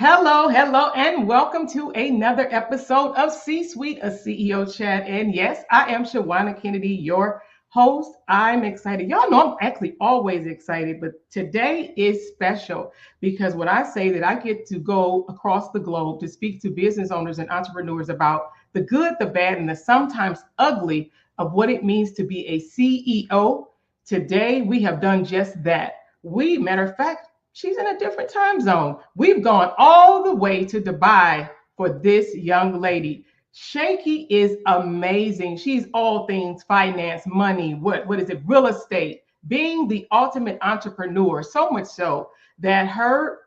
Hello, hello, and welcome to another episode of C-Suite, a CEO chat. And yes, I am Shawanna Kennedy, your host. I'm excited. Y'all know I'm actually always excited, but today is special because when I say that I get to go across the globe to speak to business owners and entrepreneurs about the good, the bad, and the sometimes ugly of what it means to be a CEO, today we have done just that. Matter of fact, she's in a different time zone. We've gone all the way to Dubai for this young lady. Shakey is amazing. She's all things finance, money, what is it, real estate, being the ultimate entrepreneur, so much so that her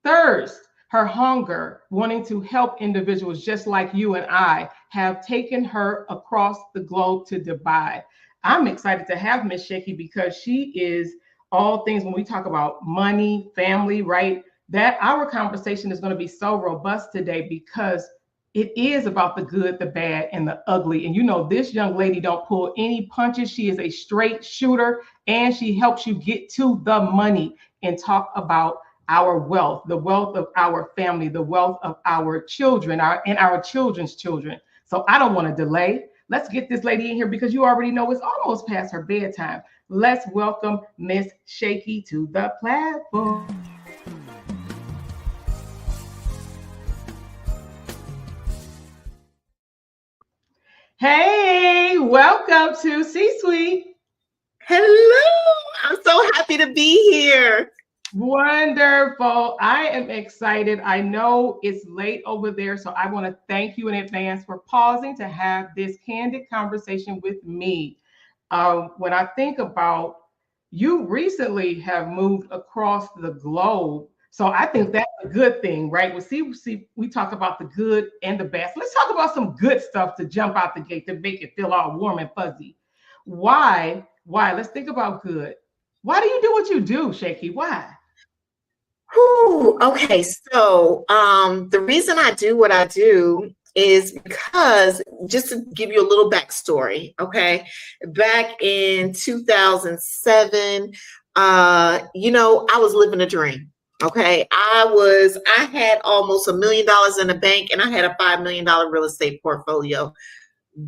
thirst, her hunger, wanting to help individuals just like you and I have taken her across the globe to Dubai. I'm excited to have Miss Shakey because she is all things when we talk about money, family, right? That our conversation is going to be so robust today because it is about the good, the bad, and the ugly. And you know, this young lady don't pull any punches. She is a straight shooter and she helps you get to the money and talk about our wealth, the wealth of our family, the wealth of our children, and our children's children. So I don't want to delay. Let's get this lady in here because you already know it's almost past her bedtime. Let's welcome Miss Shakey to the platform. Hey, welcome to C-Suite. Hello, I'm so happy to be here. Wonderful. I am excited. I know it's late over there, so I want to thank you in advance for pausing to have this candid conversation with me. When I think about you recently have moved across the globe. So I think that's a good thing, right? We talk about the good and the bad. So let's talk about some good stuff to jump out the gate to make it feel all warm and fuzzy. Why? Let's think about good. Why do you do what you do, Shakey? Why? Okay, so the reason I do what I do is because, just to give you a little backstory, okay, back in 2007, I was living a dream. Okay, I had almost $1 million in the bank and I had a $5 million real estate portfolio.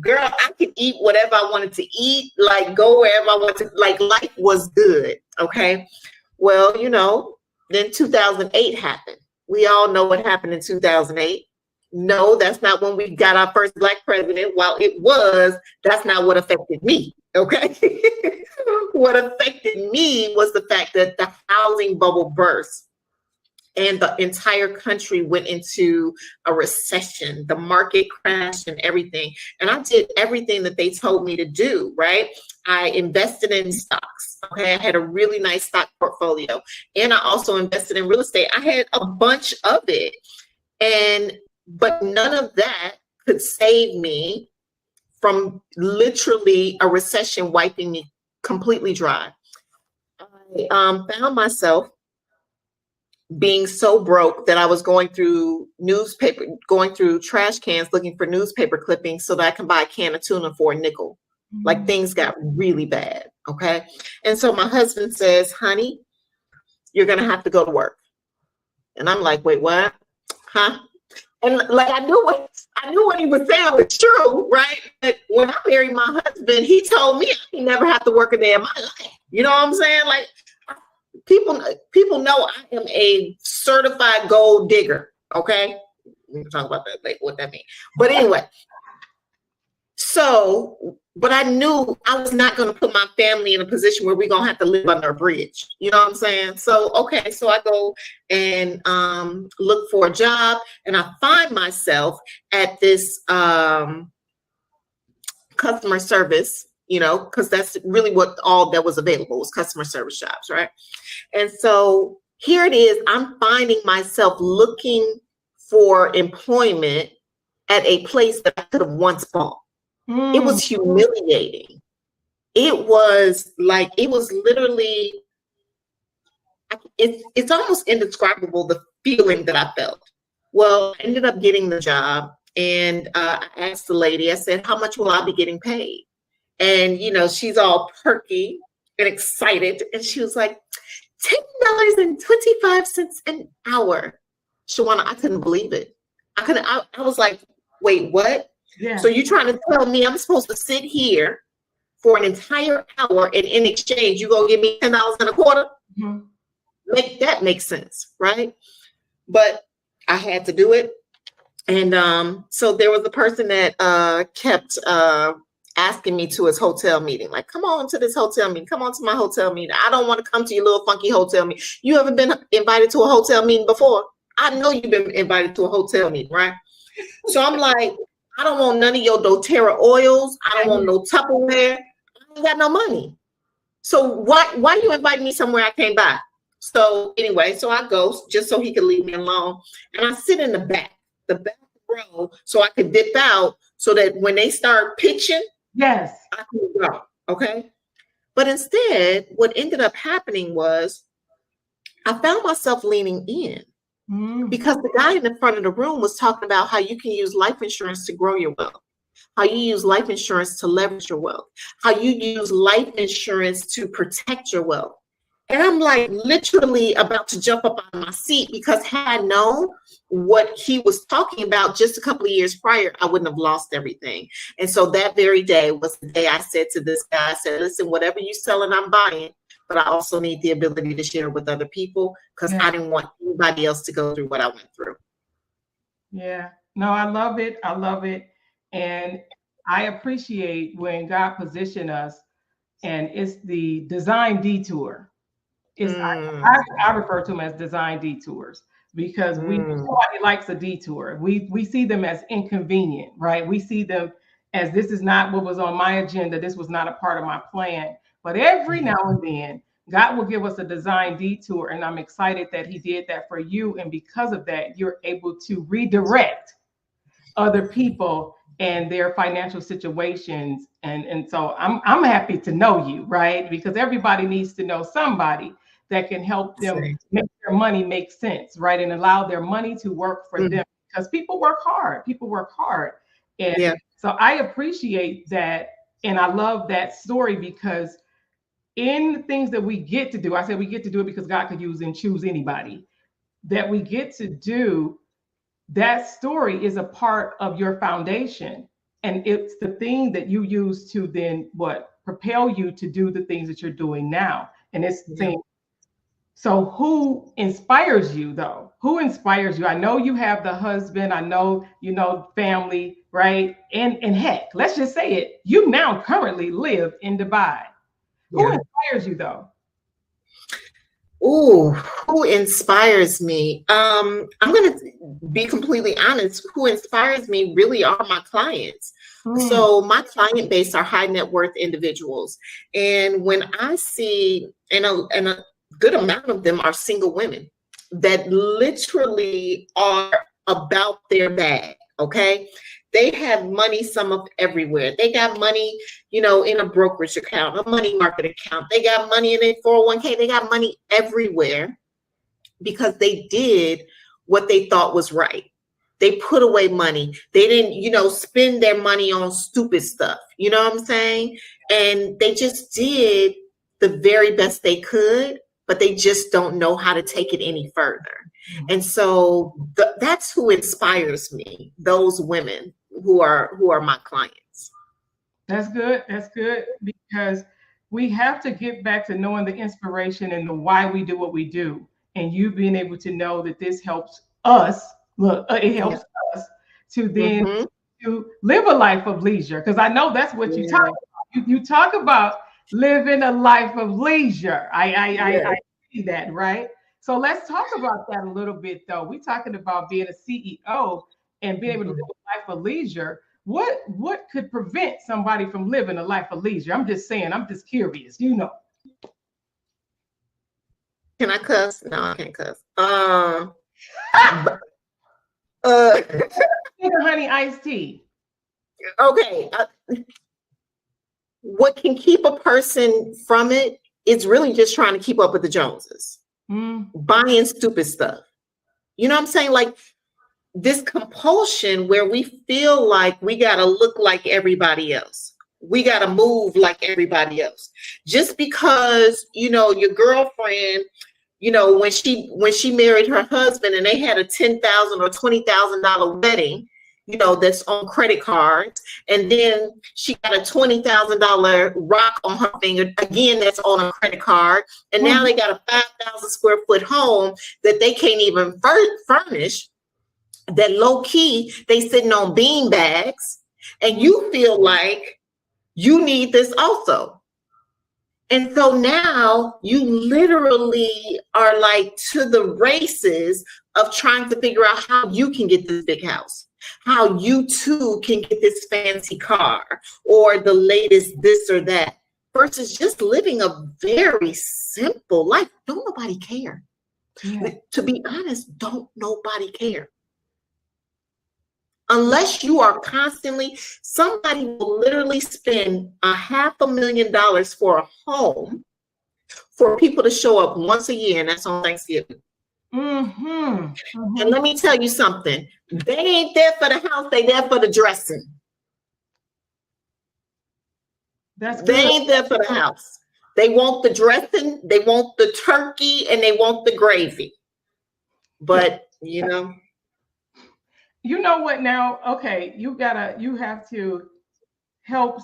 Girl, I could eat whatever I wanted to eat, like go wherever I wanted to, like life was good. Okay, well, then 2008 happened. We all know what happened in 2008. No, that's not when we got our first Black president. While it was, that's not what affected me. Okay. What affected me was the fact that the housing bubble burst and the entire country went into a recession. The market crashed and everything. And I did everything that they told me to do, right? I invested in stocks. Okay, I had a really nice stock portfolio. And I also invested in real estate. I had a bunch of it. But none of that could save me from literally a recession wiping me completely dry. I found myself being so broke that I was going through trash cans looking for newspaper clippings so that I can buy a can of tuna for a nickel. Mm-hmm. Like things got really bad. Okay. And so my husband says, honey, you're going to have to go to work. And I'm like, wait, what? Huh? And like, I knew what he was saying was true, right? But when I married my husband, he told me I never have to work a day in my life. You know what I'm saying? Like, people know I am a certified gold digger. Okay, we can talk about that later, what that means. But anyway, but I knew I was not going to put my family in a position where we're going to have to live under a bridge. You know what I'm saying? So I go and look for a job, and I find myself at this customer service. Because that's really what all that was available was customer service jobs, right? And so here it is. I'm finding myself looking for employment at a place that I could have once bought. It was humiliating. It was literally, it's almost indescribable, the feeling that I felt. Well, I ended up getting the job, and I asked the lady, I said, how much will I be getting paid? And, she's all perky and excited. And she was like, $10.25 an hour. Shawanna, I couldn't believe it. I was like, wait, what? Yeah. So you're trying to tell me I'm supposed to sit here for an entire hour and in exchange, you gonna give me $10.25? Mhm. Make that make sense, right? But I had to do it. And so there was a person that kept asking me to his hotel meeting, like, come on to this hotel meeting, come on to my hotel meeting. I don't want to come to your little funky hotel meeting. You ever been invited to a hotel meeting before? I know you've been invited to a hotel meeting, right? So I'm like, I don't want none of your doTERRA oils. I don't want no Tupperware. I ain't got no money. So why you inviting me somewhere I can't buy? So anyway, so I go just so he could leave me alone. And I sit in the back row, so I could dip out so that when they start pitching, yes, I can go. Okay. But instead, what ended up happening was I found myself leaning in because the guy in the front of the room was talking about how you can use life insurance to grow your wealth, how you use life insurance to leverage your wealth, how you use life insurance to protect your wealth. And I'm like literally about to jump up out of my seat, because had I known what he was talking about just a couple of years prior, I wouldn't have lost everything. And so that very day was the day I said to this guy, I said, listen, whatever you're selling, I'm buying, but I also need the ability to share with other people, because I didn't want anybody else to go through what I went through. Yeah, no, I love it. I love it. And I appreciate when God positioned us, and it's the design detour. I refer to them as design detours, because nobody likes a detour. We see them as inconvenient, right? We see them as, this is not what was on my agenda. This was not a part of my plan. But every now and then, God will give us a design detour, and I'm excited that He did that for you. And because of that, you're able to redirect other people and their financial situations. And so I'm happy to know you, right? Because everybody needs to know somebody that can help them make their money make sense, right? And allow their money to work for them, because people work hard. And so I appreciate that. And I love that story, because in the things that we get to do, I said we get to do it because God could use and choose anybody that we get to do. That story is a part of your foundation, and it's the thing that you use to then propel you to do the things that you're doing now. And it's the thing. So who inspires you though? Who inspires you? I know you have the husband, I know, family, right? And heck, let's just say it, you now currently live in Dubai. Who inspires you though? Ooh, who inspires me? I'm going to be completely honest. Who inspires me really are my clients. So my client base are high net worth individuals. And when I see, and a good amount of them are single women that literally are about their bag, okay? They have money, some of everywhere. They got money, in a brokerage account, a money market account. They got money in a 401k. They got money everywhere because they did what they thought was right. They put away money. They didn't, spend their money on stupid stuff. You know what I'm saying? And they just did the very best they could, but they just don't know how to take it any further. And so that's who inspires me, those women who are my clients. That's good. That's good, because we have to get back to knowing the inspiration and the why we do what we do. And you being able to know that this helps us. Look, it helps us to then to live a life of leisure. Because I know that's what you talk about. You talk about living a life of leisure. I see that, right? So let's talk about that a little bit, though. We're talking about being a CEO and being able to live a life of leisure. What could prevent somebody from living a life of leisure? I'm just saying, I'm just curious, Can I cuss? No, I can't cuss. Honey iced tea. Okay. What can keep a person from it is really just trying to keep up with the Joneses, buying stupid stuff. You know what I'm saying? Like this compulsion where we feel like we got to look like everybody else. We got to move like everybody else. Just because, your girlfriend, when she married her husband and they had a $10,000 or $20,000 wedding, that's on credit cards, and then she got a $20,000 rock on her finger, again, that's on a credit card, and now they got a 5,000 square foot home that they can't even furnish, that low key they sitting on bean bags, and you feel like you need this also. And so now you literally are like to the races of trying to figure out how you can get this big house, how you too can get this fancy car or the latest this or that, versus just living a very simple life. Don't nobody care. Yeah. To be honest, don't nobody care. Unless you are constantly, somebody will literally spend $500,000 for a home for people to show up once a year, and that's on Thanksgiving. And let me tell you something. They ain't there for the house, they there for the dressing. They ain't there for the house. They want the dressing, they want the turkey, and they want the gravy. But, You know what now? Okay, you have to help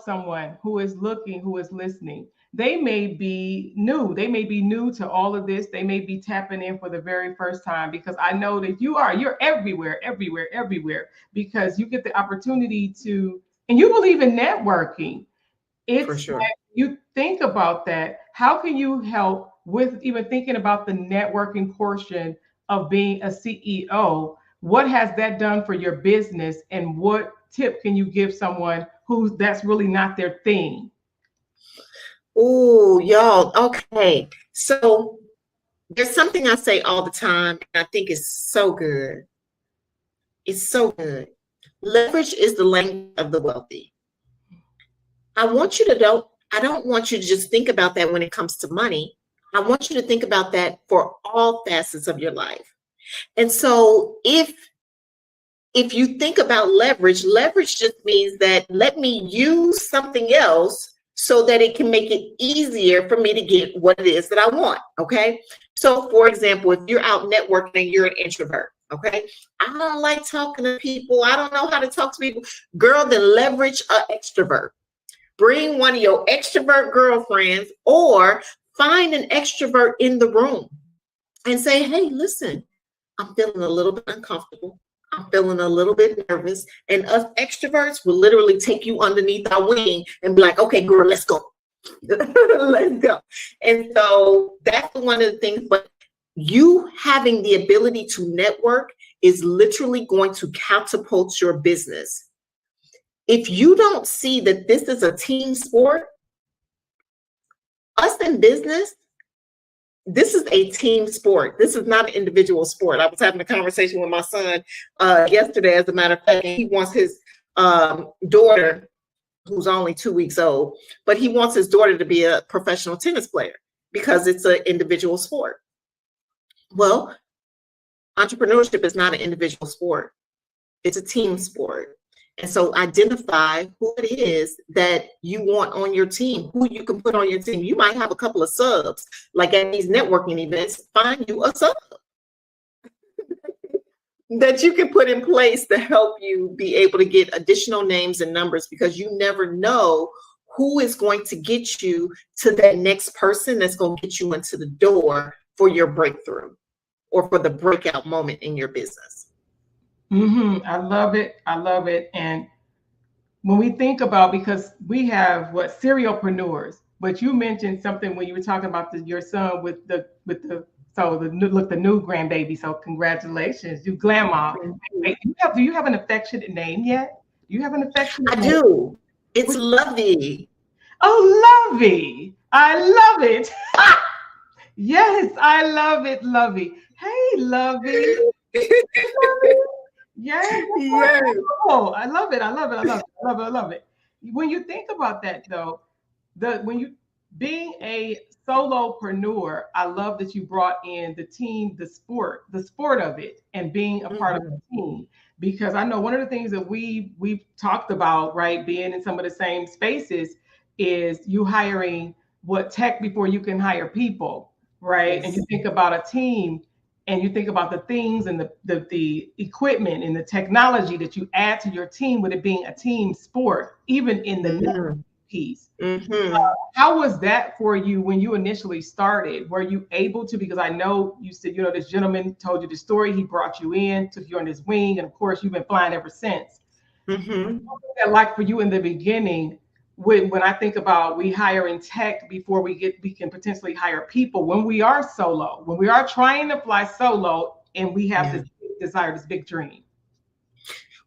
someone who is looking, who is listening. They may be new. They may be new to all of this. They may be tapping in for the very first time, because I know that you're everywhere, because you get the opportunity to, and you believe in networking. It's for sure. You think about that. How can you help with even thinking about the networking portion of being a CEO? What has that done for your business, and what tip can you give someone that's really not their thing? Oh, y'all. Okay. So there's something I say all the time, and I think it's so good. It's so good. Leverage is the language of the wealthy. I don't want you to just think about that when it comes to money. I want you to think about that for all facets of your life. And so if you think about leverage just means that let me use something else so that it can make it easier for me to get what it is that I want. Okay. So for example, if you're out networking and you're an introvert, okay, I don't like talking to people, I don't know how to talk to people, girl, then leverage an extrovert. Bring one of your extrovert girlfriends, or find an extrovert in the room and say, hey, listen, I'm feeling a little bit uncomfortable. I'm feeling a little bit nervous. And us extroverts will literally take you underneath our wing and be like, okay, girl, let's go. Let's go. And so that's one of the things. But you having the ability to network is literally going to catapult your business. If you don't see that this is a team sport, us in business, this is a team sport. This is not an individual sport. I was having a conversation with my son yesterday, as a matter of fact, and he wants his daughter, who's only 2 weeks old, but he wants his daughter to be a professional tennis player because it's an individual sport. Well, entrepreneurship is not an individual sport. It's a team sport. And so identify who it is that you want on your team, who you can put on your team. You might have a couple of subs, like at these networking events, find you a sub that you can put in place to help you be able to get additional names and numbers, because you never know who is going to get you to that next person that's going to get you into the door for your breakthrough or for the breakout moment in your business. I love it. I love it. And when we think about, because we have serialpreneurs, but you mentioned something when you were talking about your son with the new grandbaby. So congratulations, you grandma. Do you have an affectionate name yet? Do you have an affectionate name? I do. It's Lovey. Oh, Lovey. I love it. Yes, I love it, Lovey. Hey, Lovey. Yes. Oh, I love it. I love it. When you think about that, though, being a solopreneur, I love that you brought in the team, the sport of it, and being a part of the team. Because I know one of the things that we've talked about, right, being in some of the same spaces, is you hiring tech before you can hire people. right? Yes. And you think about a team, and you think about the things and the equipment and the technology that you add to your team, with it being a team sport, even in the Mm-hmm. piece. Mm-hmm. How was that for you when you initially started? Were you able to, because I know you said, this gentleman told you the story, he brought you in, took you on his wing, and of course you've been flying ever since. Mm-hmm. What was that like for you in the beginning? When I think about, we hire in tech before we can potentially hire people, when we are solo, when we are trying to fly solo, and we have Yeah. this big desire, this big dream.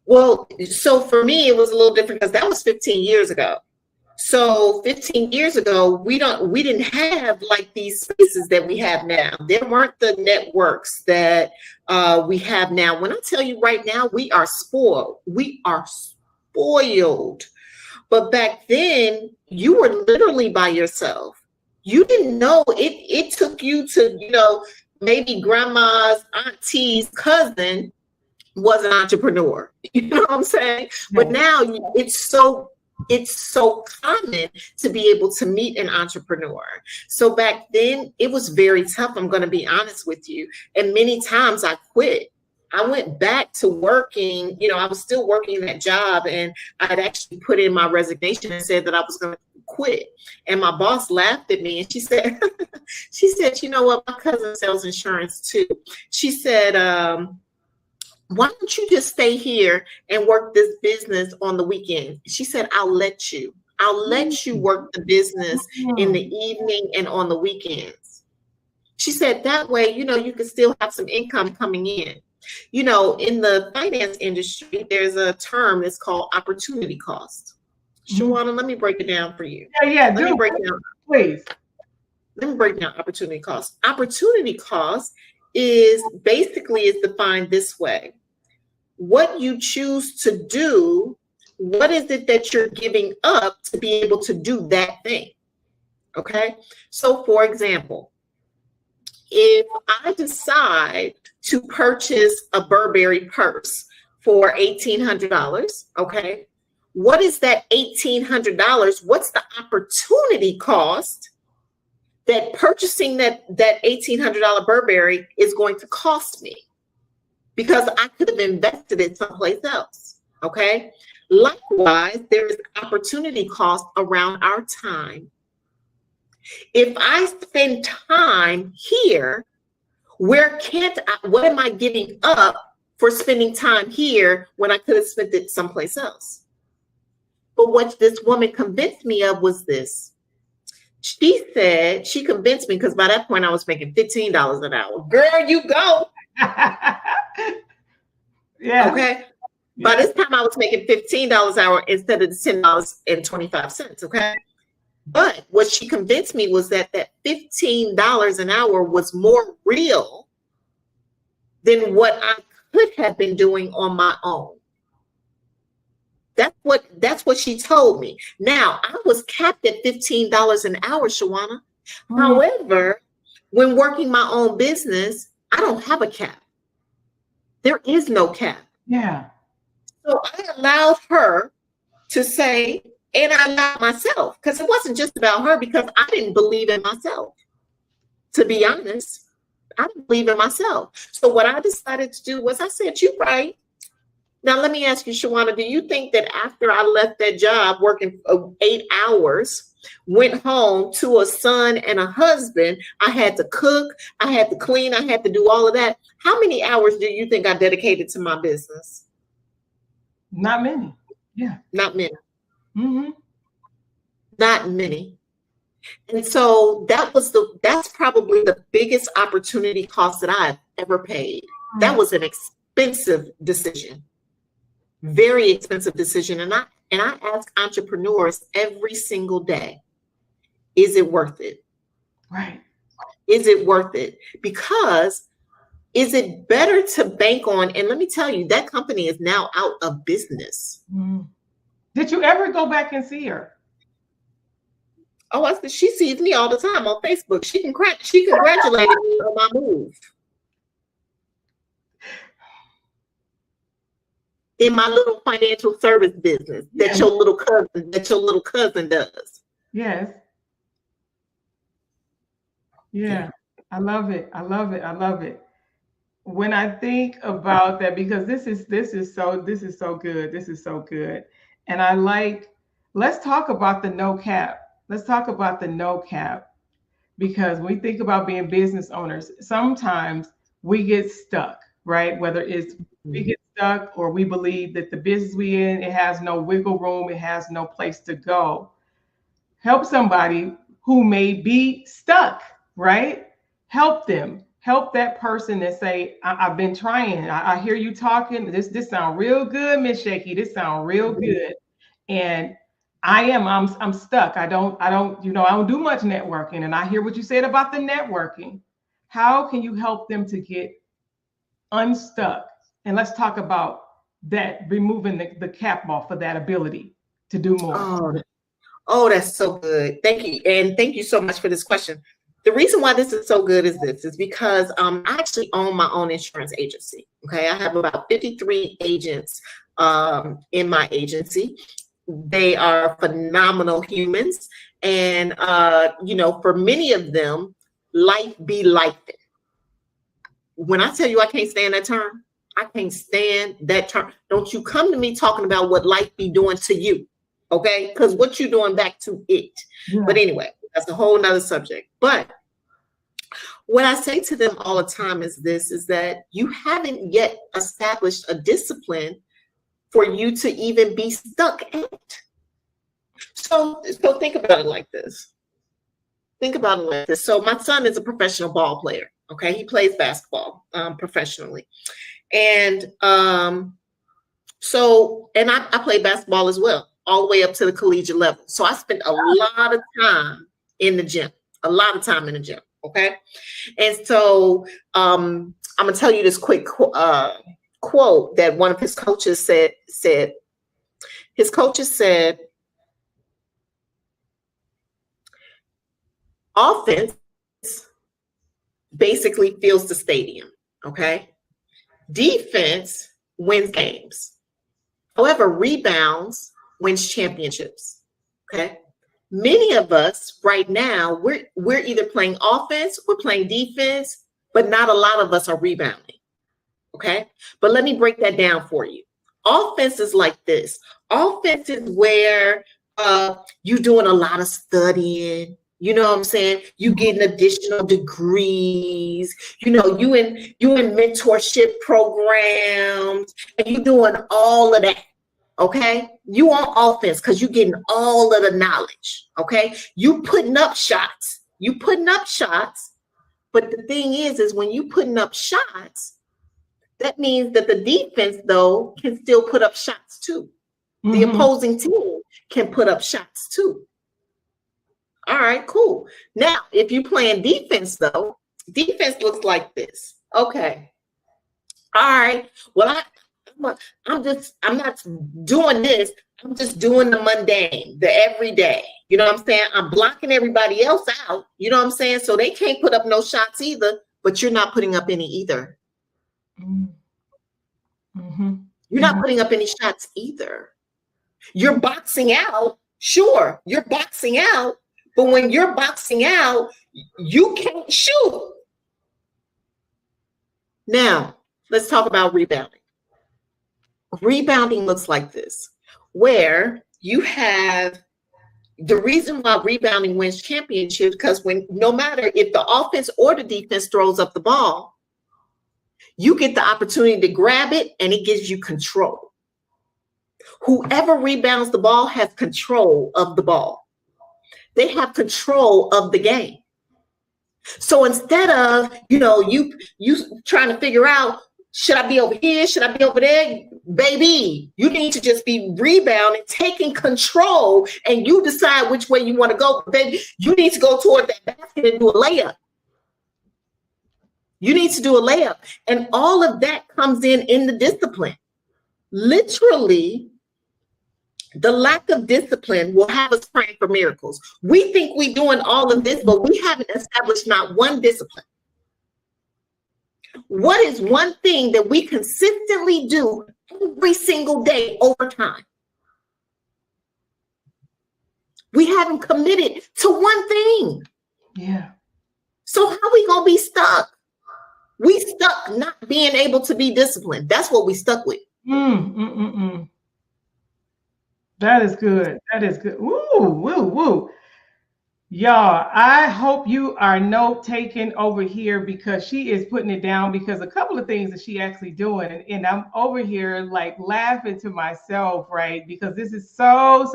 Well, so for me, it was a little different because that was 15 years ago. So 15 years ago, we didn't have like these spaces that we have now. There weren't the networks that we have now. When I tell you right now, we are spoiled. We are spoiled. But back then, you were literally by yourself. You didn't know it. It took you to, maybe grandma's auntie's cousin was an entrepreneur. You know what I'm saying? But now it's so common to be able to meet an entrepreneur. So back then it was very tough. I'm going to be honest with you. And many times I quit. I went back to working, I was still working that job, and I had actually put in my resignation and said that I was going to quit. And my boss laughed at me and she said, you know what? My cousin sells insurance too. She said, why don't you just stay here and work this business on the weekend? She said, I'll let you work the business in the evening and on the weekends. She said, that way, you can still have some income coming in. In the finance industry, there's a term that's called opportunity cost. Shawanna, let me break it down for you. Yeah, Let me break it down. Please. Let me break down opportunity cost. Opportunity cost is defined this way. What you choose to do, what is it that you're giving up to be able to do that thing? Okay. So for example, if I decide to purchase a Burberry purse for $1,800, okay, what is that $1,800? What's the opportunity cost that purchasing that $1,800 Burberry is going to cost me? Because I could have invested it someplace else, okay? Likewise, there is opportunity cost around our time. If I spend time here, what am I giving up for spending time here when I could have spent it someplace else? But what this woman convinced me of was this. She convinced me, because by that point I was making $15 an hour. Girl, you go. Yeah. Okay. By this time I was making $15 an hour instead of the $10.25. Okay. But what she convinced me was that $15 an hour was more real than what I could have been doing on my own. That's what she told me. Now, I was capped at $15 an hour, Shawanna. However, when working my own business, I don't have a cap. There is no cap. Yeah. So I allowed her to say, and I allowed myself, because it wasn't just about her, because I didn't believe in myself. To be honest, I didn't believe in myself. So what I decided to do was I said, you're right. Now, let me ask you, Shawanna, do you think that after I left that job working 8 hours, went home to a son and a husband, I had to cook, I had to clean, I had to do all of that? How many hours do you think I dedicated to my business? Not many. Yeah. Not many. Mm-hmm. Not many. And so that's probably the biggest opportunity cost that I've ever paid. That was an expensive decision. Very expensive decision. And I ask entrepreneurs every single day, is it worth it? Right. Is it worth it? Because is it better to bank on? And let me tell you, that company is now out of business. Did you ever go back and see her? Oh, she sees me all the time on Facebook. She congratulated me on my move. In my little financial service business that your little cousin does. Yes. Yeah. I love it. I love it. I love it. When I think about that, because this is so good. This is so good. And I like, let's talk about the no cap. Let's talk about the no cap, because when we think about being business owners, sometimes we get stuck, right? Whether it's we get stuck or we believe that the business we in, it has no wiggle room, it has no place to go. Help somebody who may be stuck, right? Help them. Help that person that say, I've been trying. I hear you talking. This sound real good, Miss Shaky. This sound real good. And I'm stuck. I don't do much networking. And I hear what you said about the networking. How can you help them to get unstuck? And let's talk about that, removing the cap off of that ability to do more. Oh, that's so good. Thank you. And thank you so much for this question. The reason why this is so good is because I actually own my own insurance agency. Okay. I have about 53 agents in my agency. They are phenomenal humans. And, for many of them, life be life. When I tell you I can't stand that term, I can't stand that term. Don't you come to me talking about what life be doing to you. Okay, because what you're doing back to it. Yeah. But anyway, that's a whole nother subject. But what I say to them all the time is that you haven't yet established a discipline for you to even be stuck at. So think about it like this. Think about it like this. So my son is a professional ball player. Okay, he plays basketball professionally. And I play basketball as well, all the way up to the collegiate level. So I spent a lot of time in the gym, okay? And so I'm going to tell you this quick quote that one of his coaches said. His coaches said, offense basically fills the stadium, okay? Defense wins games. However, rebounds wins championships. Okay. Many of us right now, we're either playing offense, we're playing defense, but not a lot of us are rebounding. Okay. But let me break that down for you. Offense is like this. Offense is where you're doing a lot of studying. You know what I'm saying? You getting additional degrees. You in mentorship programs, and you doing all of that. Okay, you on offense because you're getting all of the knowledge. Okay, you putting up shots. But the thing is when you putting up shots, that means that the defense though can still put up shots too. Mm-hmm. The opposing team can put up shots too. All right, cool. Now, if you're playing defense though, defense looks like this. Okay. All right. Well, I'm not doing this. I'm just doing the mundane, the everyday. You know what I'm saying? I'm blocking everybody else out. You know what I'm saying? So they can't put up no shots either, but you're not putting up any either. Mm-hmm. You're not putting up any shots either. You're boxing out. Sure, you're boxing out. But when you're boxing out, you can't shoot. Now, let's talk about rebounding. Rebounding looks like this, where you have the reason why rebounding wins championships, because no matter if the offense or the defense throws up the ball, you get the opportunity to grab it and it gives you control. Whoever rebounds the ball has control of the ball. They have control of the game. So instead of, you trying to figure out, should I be over here? Should I be over there? Baby, you need to just be rebounding, taking control, and you decide which way you want to go. Baby, you need to go toward that basket and do a layup. You need to do a layup. And all of that comes in the discipline. Literally, the lack of discipline will have us praying for miracles. We think we're doing all of this, but we haven't established not one discipline. What is one thing that we consistently do every single day over time? We haven't committed to one thing. Yeah. So how we gonna be stuck? We stuck not being able to be disciplined. That's what we stuck with. That is good. That is good. Woo, woo, woo. Y'all, I hope you are note taking over here because she is putting it down, because a couple of things that she actually doing. And I'm over here like laughing to myself, right? Because this is so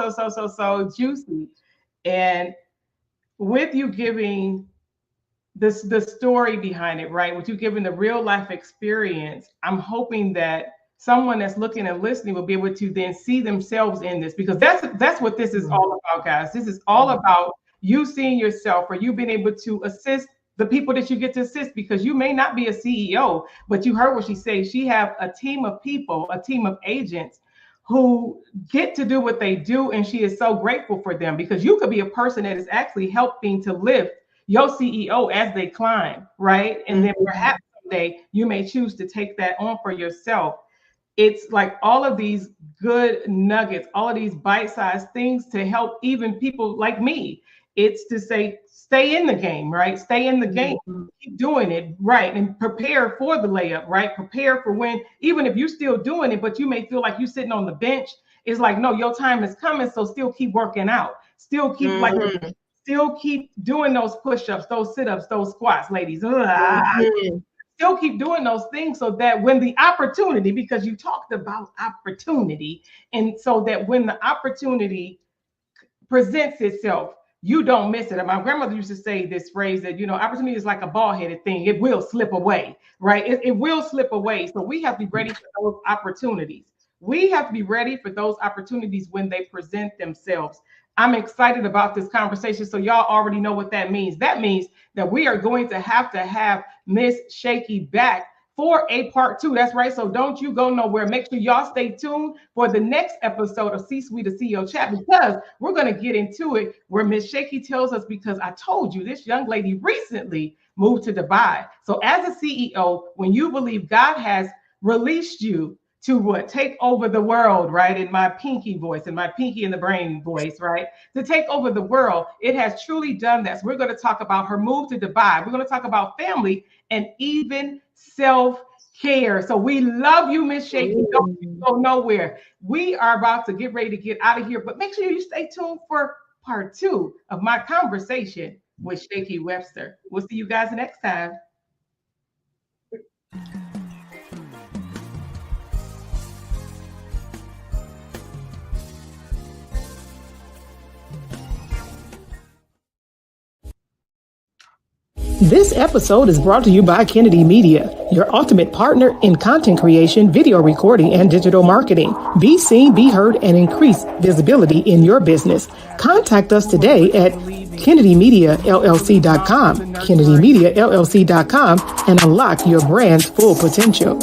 juicy. And with you giving the story behind it, right? With you giving the real life experience, I'm hoping that someone that's looking and listening will be able to then see themselves in this, because that's what this is all about, guys. This is all about you seeing yourself, or you being able to assist the people that you get to assist, because you may not be a CEO, but you heard what she said. She have a team of people, a team of agents who get to do what they do, and she is so grateful for them, because you could be a person that is actually helping to lift your CEO as they climb, right? And then perhaps someday you may choose to take that on for yourself. It's like all of these good nuggets, all of these bite-sized things to help even people like me. It's to say, stay in the game, right? Stay in the game, keep doing it, right? And prepare for the layup, right? Prepare for when, even if you're still doing it, but you may feel like you're sitting on the bench. It's like, no, your time is coming. So still keep working out. Still keep still keep doing those push-ups, those sit-ups, those squats, ladies. Still keep doing those things, so that when the opportunity, because you talked about opportunity, and so that when the opportunity presents itself, you don't miss it. And my grandmother used to say this phrase that, opportunity is like a ball-headed thing. It will slip away, right? It will slip away. So we have to be ready for those opportunities. We have to be ready for those opportunities when they present themselves. I'm excited about this conversation. So y'all already know what that means. That means that we are going to have Miss Shakey back for a part 2. That's right. So don't you go nowhere. Make sure y'all stay tuned for the next episode of C-Suite, a CEO Chat, because we're going to get into it where Miss Shakey tells us, because I told you this young lady recently moved to Dubai. So as a CEO, when you believe God has released you to what? Take over the world, right? In my pinky voice, in my pinky in the brain voice, right? To take over the world. It has truly done that. So we're going to talk about her move to Dubai. We're going to talk about family and even self-care. So we love you, Miss Shakey. Don't go nowhere. We are about to get ready to get out of here, but make sure you stay tuned for part 2 of my conversation with Shakey Webster. We'll see you guys next time. This episode is brought to you by Kennedy Media, your ultimate partner in content creation, video recording, and digital marketing. Be seen, be heard, and increase visibility in your business. Contact us today at KennedyMediaLLC.com, KennedyMediaLLC.com, and unlock your brand's full potential.